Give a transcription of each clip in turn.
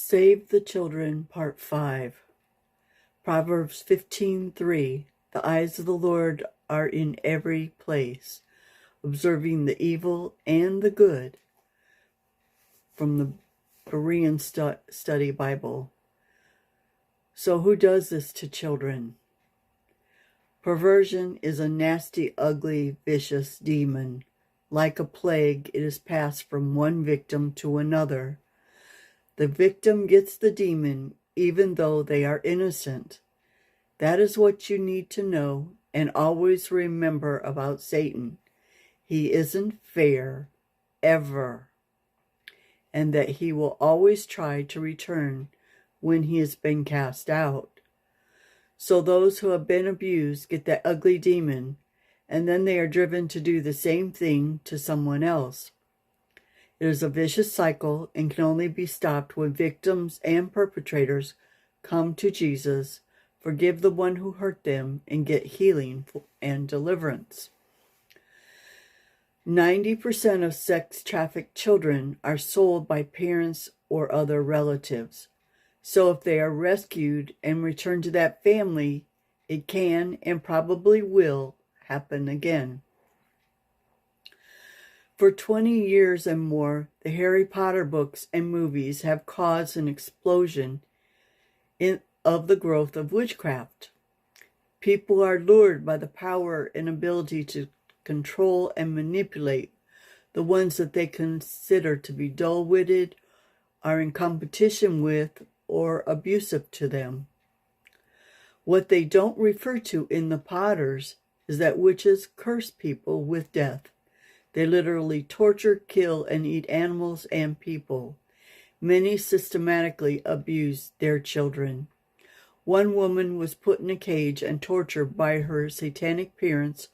Save the Children, Part 5. Proverbs 15:3. The eyes of the Lord are in every place, observing the evil and the good. From the Berean Study Bible. So who does this to children? Perversion is a nasty, ugly, vicious demon. Like a plague, it is passed from one victim to another. The victim gets the demon, even though they are innocent. That is what you need to know and always remember about Satan. He isn't fair, ever, and that he will always try to return when he has been cast out. So those who have been abused get that ugly demon, and then they are driven to do the same thing to someone else. It is a vicious cycle and can only be stopped when victims and perpetrators come to Jesus, forgive the one who hurt them, and get healing and deliverance. 90% of sex-trafficked children are sold by parents or other relatives. So if they are rescued and returned to that family, it can and probably will happen again. For 20 years and more, the Harry Potter books and movies have caused an explosion of the growth of witchcraft. People are lured by the power and ability to control and manipulate the ones that they consider to be dull-witted, are in competition with, or abusive to them. What they don't refer to in the Potters is that witches curse people with death. They literally torture, kill, and eat animals and people. Many systematically abuse their children. One woman was put in a cage and tortured by her satanic parents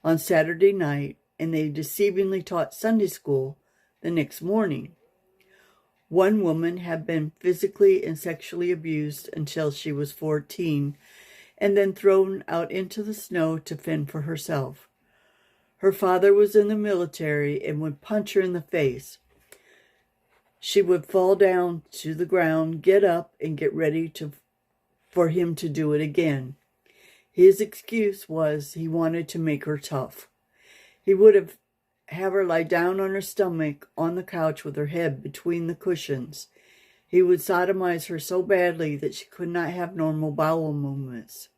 on Saturday night, and they deceivingly taught Sunday school the next morning. One woman had been physically and sexually abused until she was 14, and then thrown out into the snow to fend for herself. Her father was in the military and would punch her in the face. She would fall down to the ground, get up, and get ready for him to do it again. His excuse was he wanted to make her tough. He would have her lie down on her stomach on the couch with her head between the cushions. He would sodomize her so badly that she could not have normal bowel movements.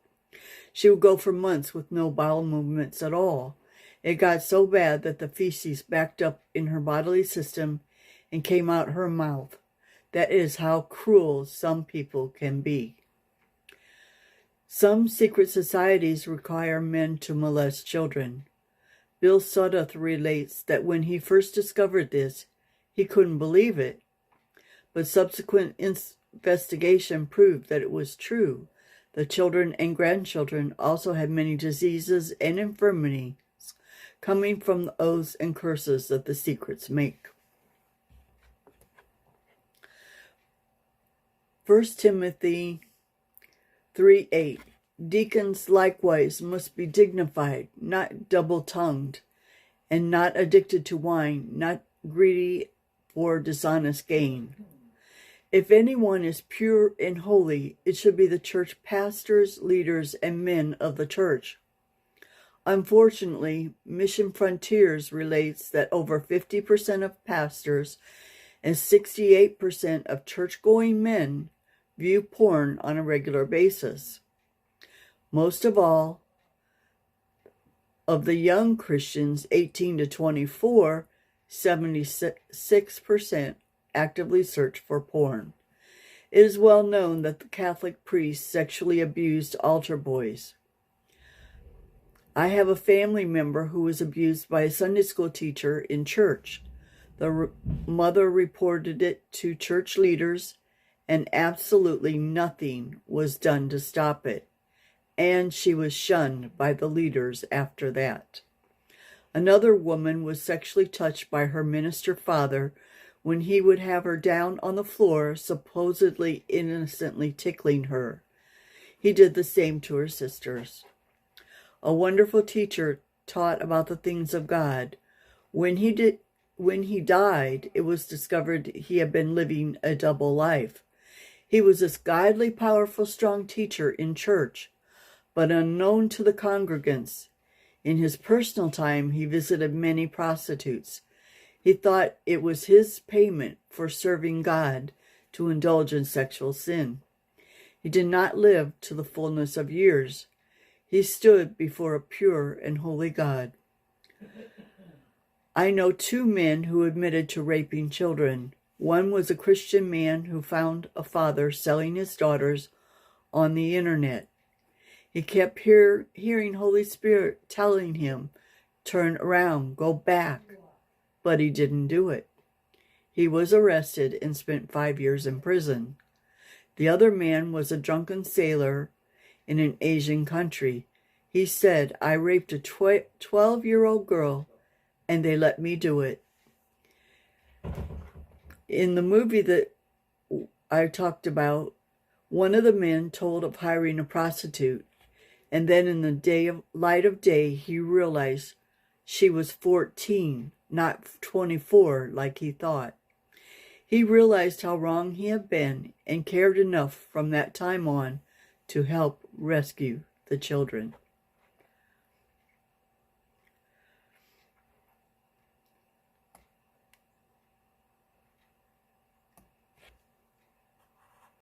She would go for months with no bowel movements at all. It got so bad that the feces backed up in her bodily system and came out her mouth. That is how cruel some people can be. Some secret societies require men to molest children. Bill Sudduth relates that when he first discovered this, he couldn't believe it. But subsequent investigation proved that it was true. The children and grandchildren also had many diseases and infirmities coming from the oaths and curses that the secrets make. 1 Timothy 3:8. Deacons likewise must be dignified, not double-tongued, and not addicted to wine, not greedy for dishonest gain. If anyone is pure and holy, it should be the church pastors, leaders, and men of the church. Unfortunately, Mission Frontiers relates that over 50% of pastors and 68% of church-going men view porn on a regular basis. Most of all, of the young Christians 18 to 24, 76% actively search for porn. It is well known that the Catholic priests sexually abused altar boys. I have a family member who was abused by a Sunday school teacher in church. The mother reported it to church leaders, and absolutely nothing was done to stop it. And she was shunned by the leaders after that. Another woman was sexually touched by her minister father when he would have her down on the floor, supposedly innocently tickling her. He did the same to her sisters. A wonderful teacher taught about the things of God. When he died, it was discovered he had been living a double life. He was this godly, powerful, strong teacher in church, but unknown to the congregants. In his personal time, he visited many prostitutes. He thought it was his payment for serving God to indulge in sexual sin. He did not live to the fullness of years. He stood before a pure and holy God. I know 2 men who admitted to raping children. One was a Christian man who found a father selling his daughters on the internet. He kept hearing Holy Spirit telling him, turn around, go back, but he didn't do it. He was arrested and spent 5 years in prison. The other man was a drunken sailor in an Asian country. He said, I raped a 12-year-old girl and they let me do it. In the movie that I talked about, one of the men told of hiring a prostitute, and then in the light of day, he realized she was 14, not 24 like he thought. He realized how wrong he had been and cared enough from that time on to help rescue the children.